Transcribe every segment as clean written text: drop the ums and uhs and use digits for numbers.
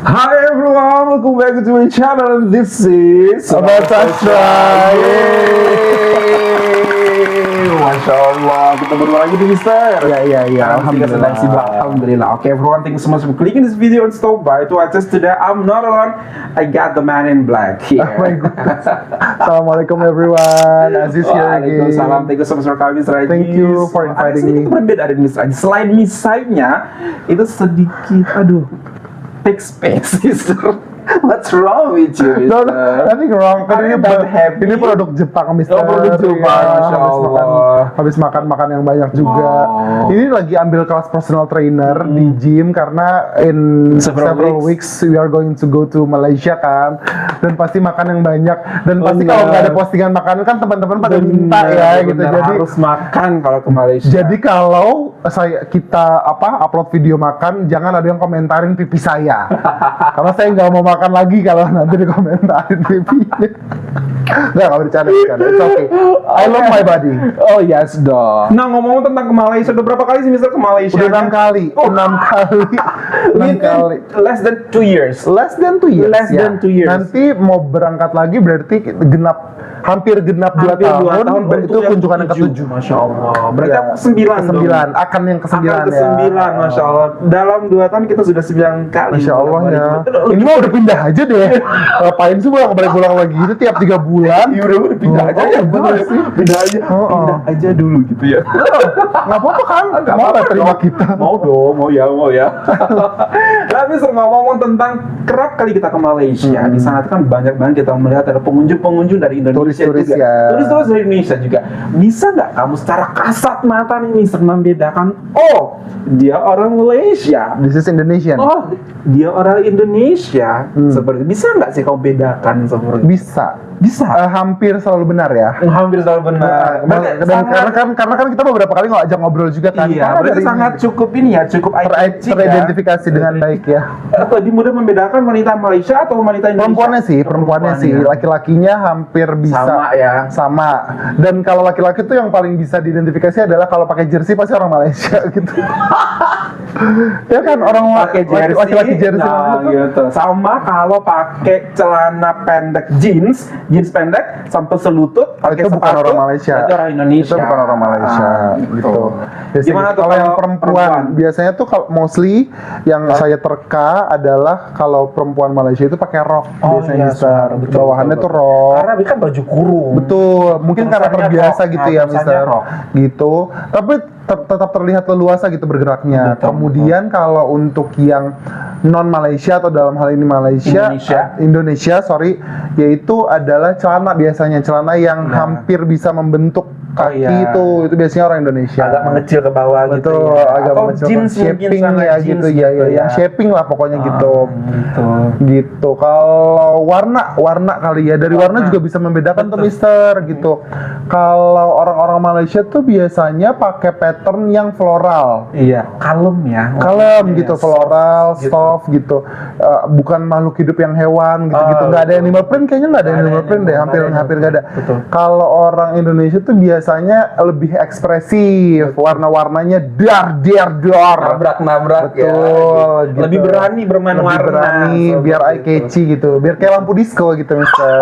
Hi everyone, welcome back to my channel and this is Sobat Sastra. Masya Allah, kita berdua lagi di Mister. Ya. Alhamdulillah. Okay everyone, thank you so much for clicking this video and stop by to watch us today. I'm not alone, I got the man in black here. Oh my goodness. Assalamualaikum everyone. Aziz here again. Waalaikumsalam, thank you so much for coming Mr. Aziz. Thank you for inviting me. Ada berbeda dari Mr. Aziz. Selain misalnya itu sedikit, take space, Mister. What's wrong with you, Mister? No, nothing wrong. Kan ini produk Jepang, Mister. Oh, produk Jepang, Masya Allah. Habis makan yang banyak juga. Wow. Ini lagi ambil kelas personal trainer di gym karena in several weeks we are going to go to Malaysia kan. Dan pasti makan yang banyak. Dan pasti kalau nggak ada postingan makanan kan teman-teman pada minta ya gitu. Jadi harus makan kalau ke Malaysia. Jadi kalau kita upload video makan, jangan ada yang komentarin pipi saya. Karena saya nggak mau makan lagi kalau nanti dikomentarin pipinya. Nggak bercanda. It's okay. I love my body. Oh yes dong. Nah ngomong tentang ke Malaysia, udah berapa kali sih Mister ke Malaysia? Udah 6 kali. 6 kali. Less than 2 years. Less than 2 years. Less than 2 years. Nanti mau berangkat lagi berarti hampir genap 2 tahun. Itu kunjungan yang ke-7. Masya Allah. Berarti Ya, aku 9 dong. Akan yang ke-9 ya. ke-9, Masya Allah. Dalam 2 tahun kita sudah 9 kali. Masya Allah ya. Ini mah udah pindah aja deh. Ngapain sih pulang lagi gitu tiap 3 bulan? Iya udah pindah aja ya. Bener sih. Pindah aja dulu gitu ya. Nggak apa-apa kan? Mau nggak terima kita? Mau dong, mau ya. Tapi ngomong tentang kerap kali kita ke Malaysia, di sana tuh kan banyak banget kita melihat ada pengunjung dari Indonesia Turis juga. ya. Turis dari Indonesia juga. Bisa nggak kamu secara kasat mata nih Mister membedakan? Oh, dia orang Malaysia. This is Indonesian. Oh, dia orang Indonesia. Seperti bisa nggak sih kau bedakan seperti? Bisa. Hampir selalu benar ya. Hampir selalu benar. Karena kan kita beberapa kali ngajak ngobrol juga kan. Iya, berarti sangat cukup teridentifikasi dengan baik ya. Lebih mudah membedakan wanita Malaysia atau wanita Indonesia? Perempuannya sih. Laki-lakinya hampir bisa sama. Dan kalau laki-laki tuh yang paling bisa diidentifikasi adalah kalau pakai jersey pasti orang Malaysia gitu. Ya kan orang pakai jersey, laki-laki jersey gitu. Sama kalau pakai celana pendek jeans pendek sampai selutut, pakai itu bukan sepatu, orang Malaysia. itu orang Indonesia. Itu bukan orang Malaysia gitu. Gimana tuh kalau yang perempuan? Biasanya tuh kalau mostly yang saya terka adalah kalau perempuan Malaysia itu pakai rok biasanya Mister. Bawahannya tuh rok. Karena dia kan baju kurung. Betul, mungkin karena terbiasa gitu ya Mister. Rok. Gitu. Tapi tetap terlihat leluasa gitu bergeraknya. Kemudian kalau untuk yang non Malaysia atau dalam hal ini Indonesia, yaitu adalah celana yang hampir bisa membentuk kaki itu biasanya orang Indonesia. Agak mengecil ke bawah gitu. Betul, agak atau mengecil. Jeans Shaping ya gitu ya. Yang shaping lah pokoknya gitu. Gitu. Kalau warna kali ya. Dari warna juga bisa membedakan tuh Mister gitu. Kalau orang-orang Malaysia tuh biasanya pakai pattern yang floral. Iya, kalem ya. Kalem gitu, floral, soft gitu. Bukan makhluk hidup yang hewan gitu-gitu. Nggak ada animal print, kayaknya nggak ada animal print deh. Hampir nggak ada. Kalau orang Indonesia tuh biasanya lebih ekspresif, warna-warnanya dar. Nabrak betul, ya. gitu. Lebih berani bermain warna. Biar eye catchy gitu. Biar kayak lampu disco gitu, Mister.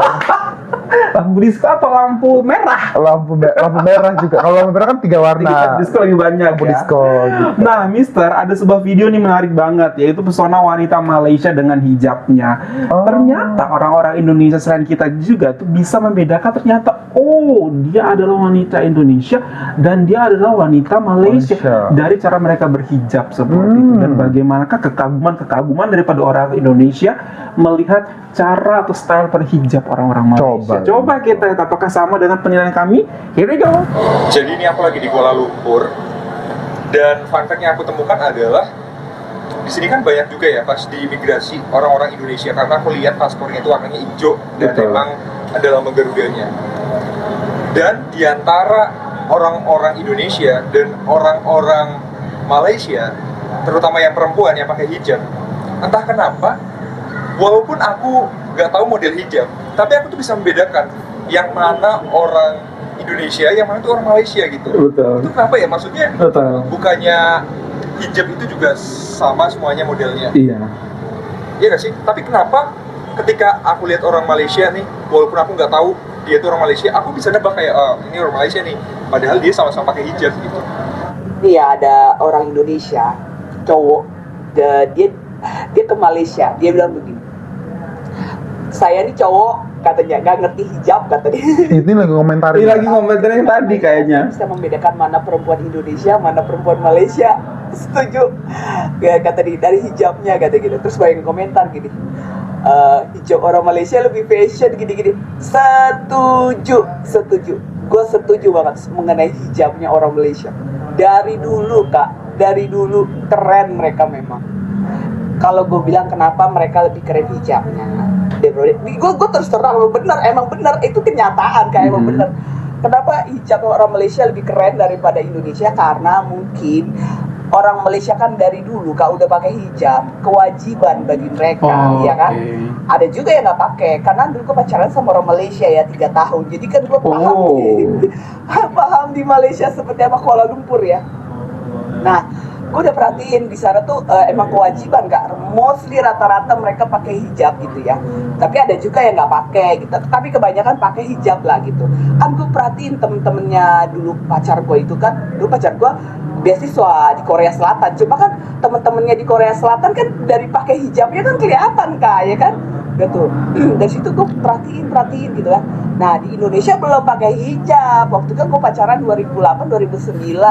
Lampu disco atau lampu merah? Lampu merah juga. Kalau lampu merah kan 3 warna. Disco lebih banyak lampu disco gitu. Nah, Mister, ada sebuah video nih menarik banget, yaitu pesona wanita Malaysia dengan hijabnya. Ternyata orang-orang Indonesia selain kita juga tuh bisa membedakan ternyata dia adalah wanita Indonesia dan dia adalah wanita Malaysia dari cara mereka berhijab seperti itu, dan bagaimanakah kekaguman daripada orang Indonesia melihat cara atau style berhijab orang-orang Malaysia. Coba kita lihat apakah sama dengan penilaian kami. Here we go. Jadi ini aku lagi di Kuala Lumpur dan fun fact yang aku temukan adalah di sini kan banyak juga ya pas di imigrasi orang-orang Indonesia, karena aku lihat paspornya itu warnanya hijau dan memang ada lambang Garudanya. Dan di antara orang-orang Indonesia dan orang-orang Malaysia, terutama yang perempuan yang pakai hijab, entah kenapa, walaupun aku nggak tahu model hijab, tapi aku tuh bisa membedakan yang mana orang Indonesia, yang mana tuh orang Malaysia gitu. Betul. Itu kenapa ya? Maksudnya bukannya hijab itu juga sama semuanya modelnya? Iya. Iya nggak sih? Tapi kenapa ketika aku lihat orang Malaysia nih, walaupun aku nggak tahu dia itu orang Malaysia, aku bisa nebak kayak, oh, ini orang Malaysia nih. Padahal dia sama-sama pakai hijab gitu. Iya, ada orang Indonesia cowok, dia ke Malaysia, dia bilang begini, saya nih cowok, katanya nggak ngerti hijab, kata dia. Ini lagi komentarin. Ini lagi komentar yang tadi kayaknya. Bisa membedakan mana perempuan Indonesia, mana perempuan Malaysia. Setuju. Ya, kata dia dari hijabnya, kata gitu. Terus banyak komentar gini. Hijab orang Malaysia lebih fashion gini-gini. Setuju. Gue setuju banget mengenai hijabnya orang Malaysia. Dari dulu kak, dari dulu keren mereka memang. Kalau gue bilang kenapa mereka lebih keren hijabnya, gue terus terang lo emang benar itu kenyataan kayak emang benar. Kenapa hijab orang Malaysia lebih keren daripada Indonesia? Karena mungkin orang Malaysia kan dari dulu kak udah pakai hijab, kewajiban bagi mereka, ya kan? Ada juga yang nggak pakai, karena dulu gue pacaran sama orang Malaysia ya 3 tahun, jadi kan gue paham, paham di Malaysia seperti apa Kuala Lumpur ya. Nah, gue udah perhatiin di sana tuh emang kewajiban kak, mostly rata-rata mereka pakai hijab gitu ya. Tapi ada juga yang nggak pakai gitu, tapi kebanyakan pakai hijab lah gitu. Kan gue perhatiin temen-temennya dulu pacar gue itu kan, dulu pacar gue beasiswa di Korea Selatan, cuma kan temen-temennya di Korea Selatan kan dari pakai hijabnya kan kelihatan kak, ya kan? Gitu. Dari situ gue perhatiin gitu kan. Nah di Indonesia belum pakai hijab. Waktu kan gue pacaran 2008, 2009, 2012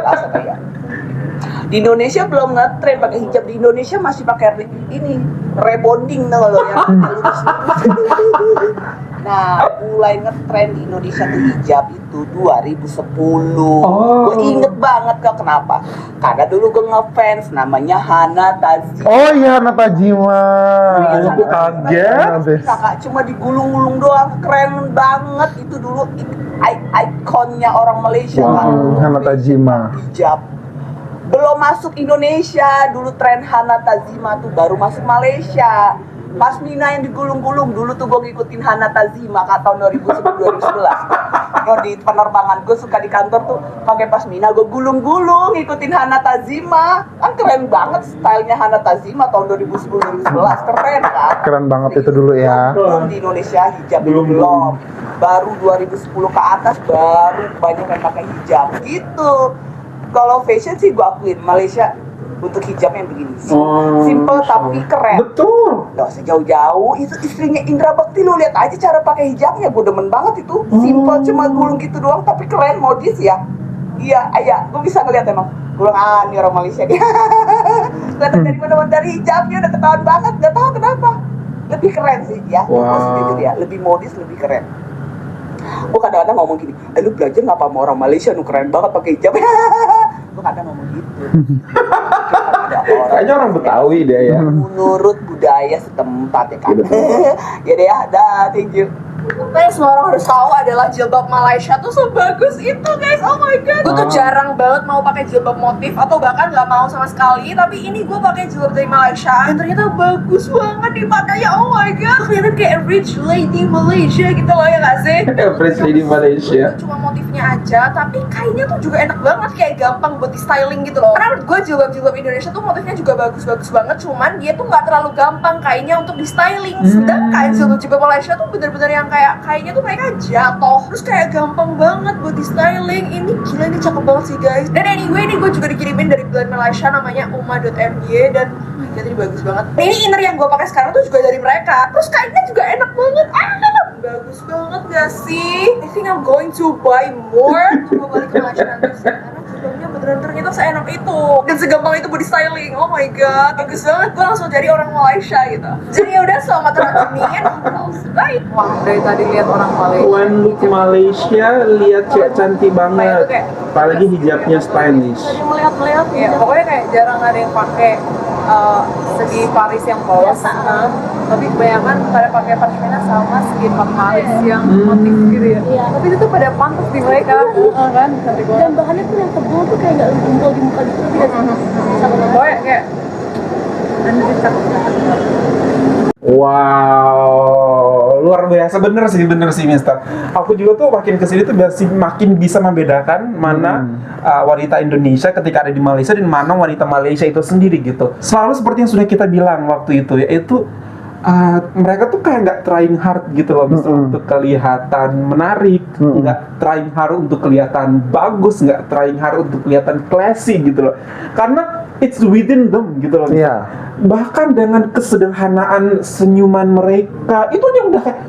apa ya. Di Indonesia belum ngetren pakai hijab. Di Indonesia masih pakai ini rebonding tau lo ya. Nah, mulai ngetren di Indonesia tuh hijab itu 2010. Gue inget banget kok kenapa? Karena dulu gue ngefans namanya Hana Tazima. Oh iya, Hana Tajima. Aku kaget. Kakak cuma digulung-gulung doang, keren banget itu dulu ikonnya orang Malaysia kan. Hana Tajima. Hijab. Belum masuk Indonesia, dulu tren Hana Tazima tuh baru masuk Malaysia. Pasmina yang digulung-gulung, dulu tuh gue ngikutin Hana Tazima tahun 2011. Gue di penerbangan, gue suka di kantor tuh pakai pasmina, gue gulung-gulung ngikutin Hana Tazima. Kan keren banget stylenya Hana Tazima tahun 2010-2011, keren kan? Keren banget itu dulu ya. Belum di Indonesia hijab belum. Baru 2010 ke atas baru banyak yang pakai hijab gitu. Kalau fashion sih gue akuin Malaysia untuk hijab yang begini sih. Simple tapi keren. Betul. Gak usah jauh-jauh, itu istrinya Indra Bekti, lu lihat aja cara pakai hijabnya, gue demen banget itu. Simple cuma gulung gitu doang tapi keren, modis ya. Iya, gue bisa ngeliat emang. Gulung ini orang Malaysia dia. Kelihatan dari mana dari hijabnya udah ketahuan banget, gak tahu kenapa. Lebih keren sih ya, maksudnya gitu ya, lebih modis, lebih keren. Gue kadang-kadang ngomong gini, lu belajar ngapa sama orang Malaysia, lu keren banget pakai hijab. Gue kadang ngomong gitu. Kayaknya orang Betawi dia ya. Menurut budaya setempat ya kan. Ya deh ya, thank you. Yang semua orang harus tahu adalah jilbab Malaysia tuh sebagus itu guys, oh my god. Gue tuh jarang banget mau pakai jilbab motif atau bahkan nggak mau sama sekali. Tapi ini gue pakai jilbab dari Malaysia dan ternyata bagus banget dipakainya, oh my god. Kelihatan kayak rich lady Malaysia gitu loh ya nggak sih? Rich lady Malaysia. Cuma motifnya aja, tapi kainnya tuh juga enak banget, kayak gampang buat di styling gitu loh. Karena menurut gue jilbab Indonesia tuh motifnya juga bagus-bagus banget, cuman dia tuh nggak terlalu gampang kainnya untuk di styling. Sedangkan jilbab Malaysia tuh bener-bener yang kayak kayaknya tuh mereka jatuh terus kayak gampang banget buat di styling. Ini gila, ini cakep banget sih guys. Dan anyway, ini gue juga dikirimin dari brand Malaysia namanya uma.my dan oh my god, ini bagus banget. Ini inner yang gue pakai sekarang tuh juga dari mereka. Terus kainnya juga enak banget. Bagus banget gak sih? I think I'm going to buy more. Coba balik ke Malaysia nanti karena jilbabnya beneran ternyata seenak itu dan segampang itu body styling. Oh my god, bagus banget. Gue langsung jadi orang Malaysia gitu. Jadi udah, selamat terjemahin. Bye. Wah, dari tadi lihat orang Malaysia. When lu ke Malaysia, lihat cewek cantik banget. Apalagi hijabnya stylish. Tadi melihat ya, pokoknya kayak jarang ada yang pakai segi Paris yang polos. Tapi kebanyakan pada pakai pashmina sama segi Paris yang motif gitu ya. Iya. Tapi itu tuh pada pantas di mereka, kan? Dan bahannya tuh yang tebal tuh kayak nggak gumpal di muka gitu, tidak sih? Sama Pokoknya kayak Wow, luar biasa, bener sih Mister. Aku juga tuh makin kesini tuh makin bisa membedakan mana wanita Indonesia ketika ada di Malaysia dan mana wanita Malaysia itu sendiri gitu. Selalu seperti yang sudah kita bilang waktu itu, yaitu mereka tuh kayak nggak trying hard gitu loh, Mister, untuk kelihatan menarik, nggak trying hard untuk kelihatan bagus, nggak trying hard untuk kelihatan classy gitu loh. Karena it's within them gitu loh. Iya. Bahkan dengan kesederhanaan senyuman mereka itu aja udah kayak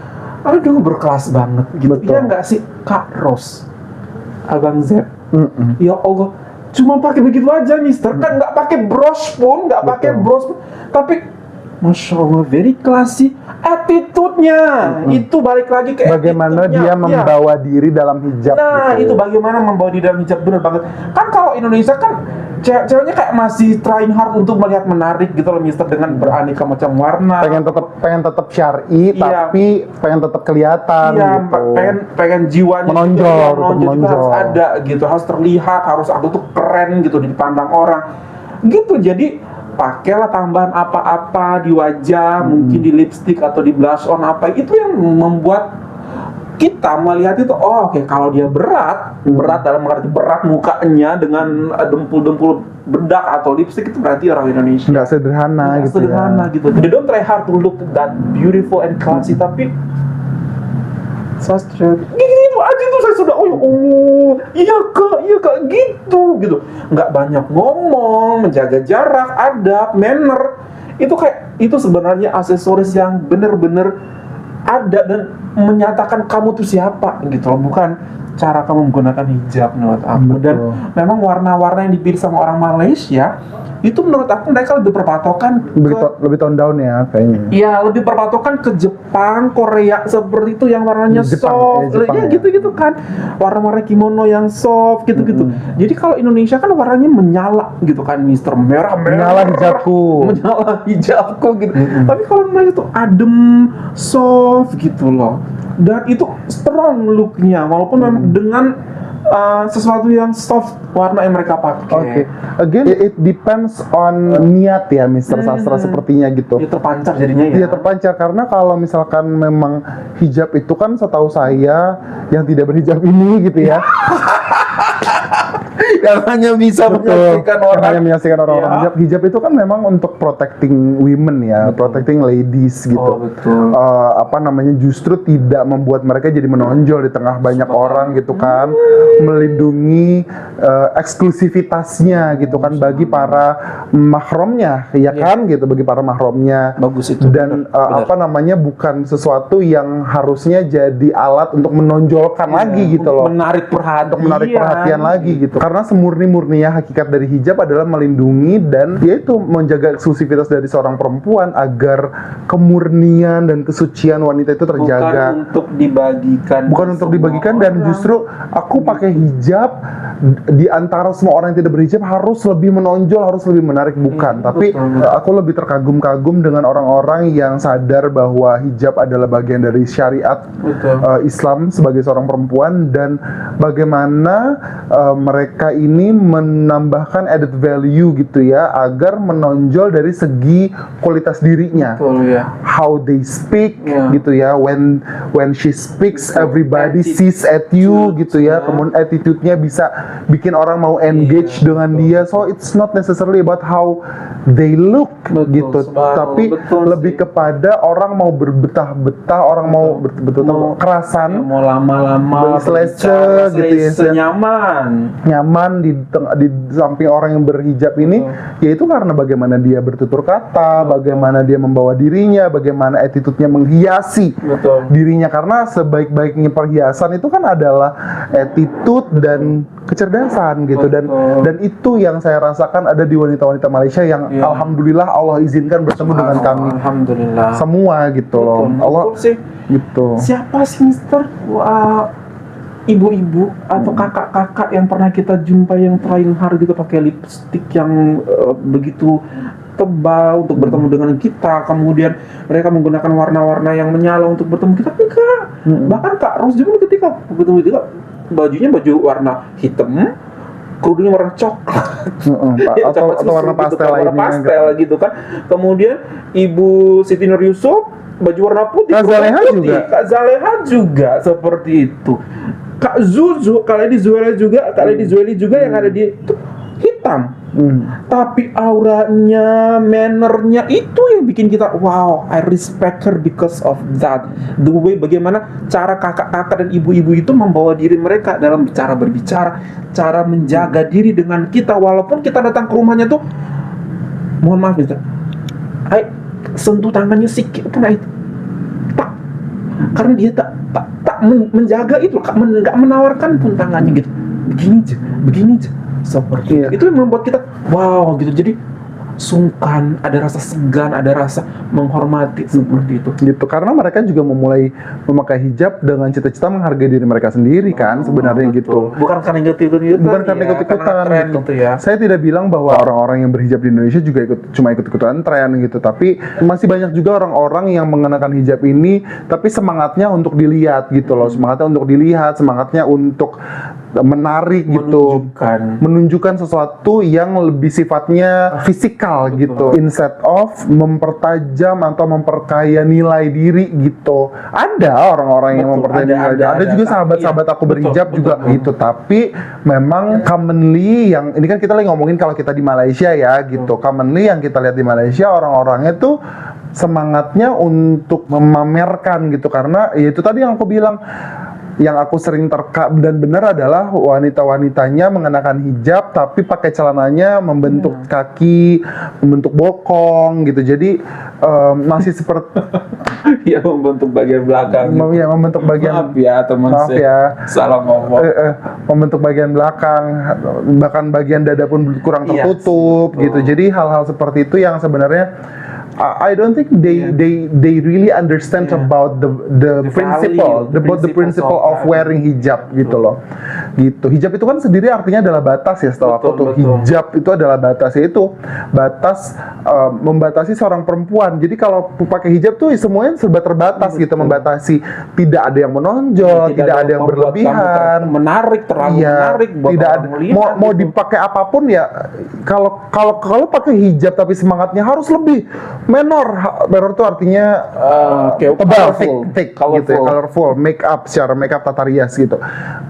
aduh berkelas banget gitu. Betul. Iya nggak sih Kak Ros, Abang Z? Ya Allah, cuma pakai begitu aja Mister, kan nggak pakai bros pun, nggak pakai bros pun, tapi Masya Allah, very classy. Attitude-nya itu balik lagi ke Bagaimana attitude-nya. dia membawa diri dalam hijab. Nah, gitu. itu bagaimana membawa di dalam hijab, bener banget. Kan kalau Indonesia kan ceweknya kayak masih trying hard untuk melihat menarik gitu loh Mister, dengan beraneka macam warna. pengen tetap syar'i, Iya. tapi pengen tetap kelihatan Iya, gitu. pengen jiwanya Menonjol, juga, tetap juga menonjol. harus ada gitu, harus terlihat, harus aku tuh keren gitu dipandang orang. Gitu, jadi pakailah tambahan apa-apa di wajah, mungkin di lipstick atau di blush on apa, itu yang membuat kita melihat itu, oh oke, kalau dia berat dalam arti berat mukanya dengan dempul-dempul bedak atau lipstick, itu berarti orang Indonesia. Nggak sederhana Nggak gitu sederhana ya. gitu. They don't try hard to look that beautiful and classy, tapi sastra gitu aja tuh saya sudah, oh ya Allah, iya kak gitu, nggak banyak ngomong, menjaga jarak, adab, manner, itu kayak itu sebenarnya aksesoris yang bener-bener ada dan menyatakan kamu tuh siapa gitu loh, bukan cara kamu menggunakan hijab menurut aku. Dan Betul. memang warna-warna yang dipilih sama orang Malaysia itu menurut aku mereka lebih berpatokan Lebih tone down ya kayaknya. iya, lebih berpatokan ke Jepang, Korea seperti itu yang warnanya Jepang, soft, Jepang ya ya. gitu-gitu kan, warna-warna kimono yang soft gitu-gitu. Jadi kalau Indonesia kan warnanya menyala gitu kan, Mister, merah, Menyala hijabku. menyala hijabku gitu. Tapi kalau Malaysia tuh adem, soft gitu loh, dan itu strong looknya, walaupun memang dengan sesuatu yang soft warna yang mereka pakai. Oke. Again, it depends on niat ya, Mr. Sastra sepertinya gitu. Dia terpancar jadinya ya. Dia terpancar karena kalau misalkan memang hijab itu kan setahu saya yang tidak berhijab ini gitu ya. Yang hanya bisa menyaksikan Yang orang. hanya menyaksikan orang-orang Ya. hijab itu kan memang untuk protecting women ya, protecting ladies gitu. Oh, betul. Apa namanya, justru tidak membuat mereka jadi menonjol di tengah banyak orang gitu kan, melindungi eksklusivitasnya gitu kan bagi para mahromnya ya kan gitu, bagi para mahromnya. Bagus itu, Dan benar. apa namanya, bukan sesuatu yang harusnya jadi alat untuk menonjolkan lagi gitu loh, Menarik perhatian. untuk menarik perhatian lagi gitu. Karena semurni-murninya hakikat dari hijab adalah melindungi dan yaitu menjaga eksklusivitas dari seorang perempuan agar kemurnian dan kesucian wanita itu terjaga. Bukan untuk dibagikan. Bukan untuk dibagikan, dan justru aku pakai hijab di antara semua orang yang tidak berhijab harus lebih menonjol, harus lebih menarik, bukan. Tapi betul. aku lebih terkagum-kagum dengan orang-orang yang sadar bahwa hijab adalah bagian dari syariat Betul. Islam sebagai seorang perempuan, dan bagaimana mereka ini menambahkan added value gitu ya, agar menonjol dari segi kualitas dirinya. Betul ya. How they speak Ya. gitu ya, when she speaks everybody sees at you gitu ya, kemudian attitude-nya bisa bikin orang mau engage dengan dia. So it's not necessarily about how they look Betul, gitu, subhanallah, tapi betul lebih sih. kepada orang mau berbetah-betah, orang mau betul-betul Mau- kerasan, Mau lama-lama Selesa gitu ya, senyaman. nyaman di samping orang yang berhijab ini, yaitu karena bagaimana dia bertutur kata, bagaimana dia membawa dirinya, bagaimana attitude-nya menghiasi Betul. dirinya. Karena sebaik-baiknya perhiasan itu kan adalah attitude dan kecerdasan gitu, dan itu yang saya rasakan ada di wanita-wanita Malaysia yang Ya. alhamdulillah Allah izinkan bertemu dengan kami Alhamdulillah. semua gitu loh. Betul. Allah Betul sih. gitu. Siapa sih Mister? Ibu-ibu atau kakak-kakak yang pernah kita jumpai yang trying hard gitu pakai lipstick yang begitu tebal untuk bertemu dengan kita, kemudian mereka menggunakan warna-warna yang menyala untuk bertemu kita, enggak. Bahkan Kak Ros juga ketika bertemu kita bajunya baju warna hitam, kerudungnya warna coklat. Ya, atau coklat susu warna gitu pastel kan, warna lainnya pastel gitu kan. Kemudian Ibu Siti Nur Yusuf baju warna putih. Kak Zaleha putih. juga. Kak Zaleha juga seperti itu. Kak Zuzu, Kak Lady Zueli juga, Kak Lady Zueli juga yang ada di itu hitam. Tapi auranya, mannernya itu yang bikin kita wow, I respect her because of that. The way bagaimana cara kakak-kakak dan ibu-ibu itu membawa diri mereka dalam cara berbicara, cara menjaga diri dengan kita walaupun kita datang ke rumahnya tuh mohon maaf gitu. Sentuh tangannya sikit pun itu. Tak. Karena dia tak menjaga itu, nggak menawarkan pun tangannya gitu. Begini aja. Seperti itu yang membuat kita wow gitu. Jadi sungkan, ada rasa segan, ada rasa menghormati seperti itu. Gitu, karena mereka juga memulai memakai hijab dengan cita-cita menghargai diri mereka sendiri kan sebenarnya gitu. Bukan karena ikut-ikutan. Bukan karena ikut-ikutan gitu ya. Saya tidak bilang bahwa orang-orang yang berhijab di Indonesia juga cuma ikut-ikutan tren gitu, tapi masih banyak juga orang-orang yang mengenakan hijab ini tapi semangatnya untuk dilihat gitu loh, semangatnya untuk dilihat, semangatnya untuk menarik gitu, menunjukkan sesuatu yang lebih sifatnya fisikal gitu, instead of mempertajam atau memperkaya nilai diri gitu. Ada orang-orang yang memperkaya nilai diri. Ada juga sahabat-sahabat aku berhijab juga gitu, tapi memang commonly yang ini kan kita lagi ngomongin kalau kita di Malaysia ya gitu, commonly yang kita lihat di Malaysia orang-orangnya tuh semangatnya untuk memamerkan gitu, karena ya itu tadi yang aku bilang, yang aku sering dan benar adalah wanita-wanitanya mengenakan hijab tapi pakai celananya membentuk kaki, membentuk bokong gitu. Jadi masih seperti ya membentuk bagian belakang. Ya membentuk bagian. Maaf ya teman maaf saya. Ya. Salah ngomong. Membentuk bagian belakang, bahkan bagian dada pun kurang tertutup gitu. Jadi hal-hal seperti itu yang sebenarnya I don't think they really understand about the principle of wearing hijab gitu loh. Gitu. Hijab itu kan sendiri artinya adalah batas ya, setahu aku tuh. Hijab itu adalah batas, yaitu batas membatasi seorang perempuan. Jadi kalau pakai hijab tuh semuanya serba terbatas gitu, membatasi, tidak ada yang menonjol, tidak ada yang berlebihan, terlalu menarik buat tidak orang ada melihat mau dipakai apapun ya. Kalau pakai hijab tapi semangatnya harus lebih menor itu artinya tebal, thick gitu ya, colorful, secara make up tata rias gitu.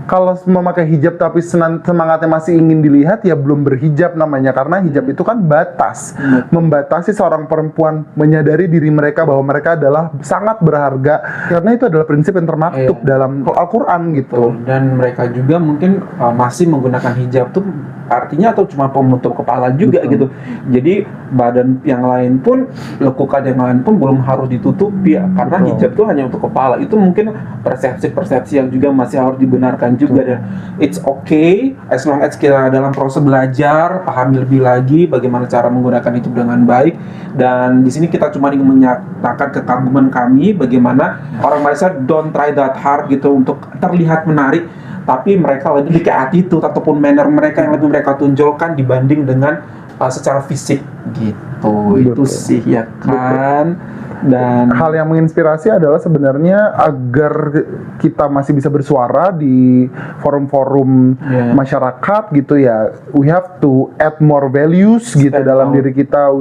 Kalau memakai hijab tapi semangatnya masih ingin dilihat ya belum berhijab namanya, karena hijab itu kan batas, membatasi seorang perempuan menyadari diri mereka bahwa mereka adalah sangat berharga, karena itu adalah prinsip yang termaktub dalam Al-Quran gitu. Dan mereka juga mungkin masih menggunakan hijab tuh artinya atau cuma penutup kepala juga gitu. Jadi badan yang lain pun, lekukan yang lain pun belum harus ditutupi ya, karena hijab itu hanya untuk kepala. Itu mungkin persepsi-persepsi yang juga masih harus dibenarkan juga, dan it's okay as long as kita dalam proses belajar, pahami lebih lagi bagaimana cara menggunakan itu dengan baik. Dan di sini kita cuma ingin menyatakan kekaguman kami bagaimana orang Malaysia don't try that hard gitu untuk terlihat menarik, tapi mereka lebih ke attitude ataupun manner mereka yang lebih mereka tunjukkan dibanding dengan secara fisik gitu. Betul. Itu sih ya kan. Dan hal yang menginspirasi adalah sebenarnya agar kita masih bisa bersuara di forum-forum masyarakat gitu ya, we have to add more values gitu dalam diri kita.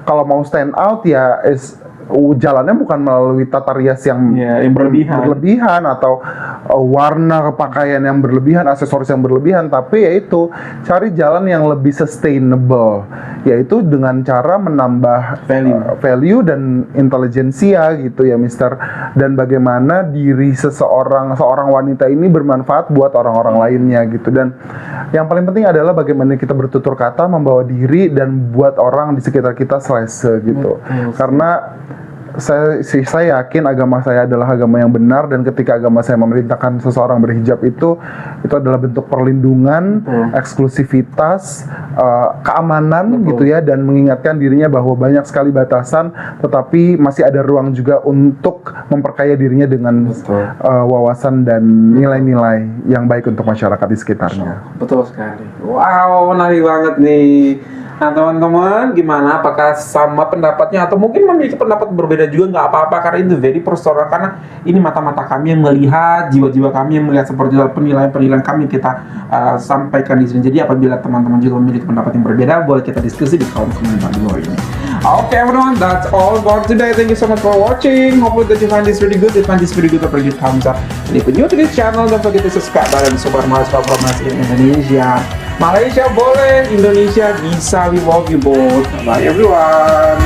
Kalau mau stand out ya jalannya bukan melalui tata rias yang berlebihan atau warna pakaian yang berlebihan, aksesoris yang berlebihan, tapi yaitu cari jalan yang lebih sustainable, yaitu dengan cara menambah value dan intelijensia gitu ya Mister, dan bagaimana diri seorang wanita ini bermanfaat buat orang-orang lainnya gitu. Dan yang paling penting adalah bagaimana kita bertutur kata, membawa diri dan buat orang di sekitar kita selesa gitu. Karena saya yakin agama saya adalah agama yang benar, dan ketika agama saya memerintahkan seseorang berhijab itu adalah bentuk perlindungan, eksklusivitas, keamanan gitu ya, dan mengingatkan dirinya bahwa banyak sekali batasan, tetapi masih ada ruang juga untuk memperkaya dirinya dengan wawasan dan nilai-nilai yang baik untuk masyarakat di sekitarnya. Betul sekali. Wow, menarik banget nih. Nah teman-teman, gimana? Apakah sama pendapatnya atau mungkin memiliki pendapat berbeda juga? Nggak apa-apa, karena itu very personal, karena ini mata-mata kami yang melihat, jiwa-jiwa kami yang melihat seperti penilaian-penilaian kami kita sampaikan di sini. Jadi apabila teman-teman juga memiliki pendapat yang berbeda, boleh kita diskusi di kolom komentar di bawah ini. Okay, everyone, that's all for today. Thank you so much for watching. Hopefully that you find this video good. If you find this video good, don't forget to thumbs up. And if you're new to this channel, don't forget to subscribe button Sobat Mahasiswa Promosi Indonesia. Malaysia boleh, Indonesia bisa. We love you both. Bye everyone.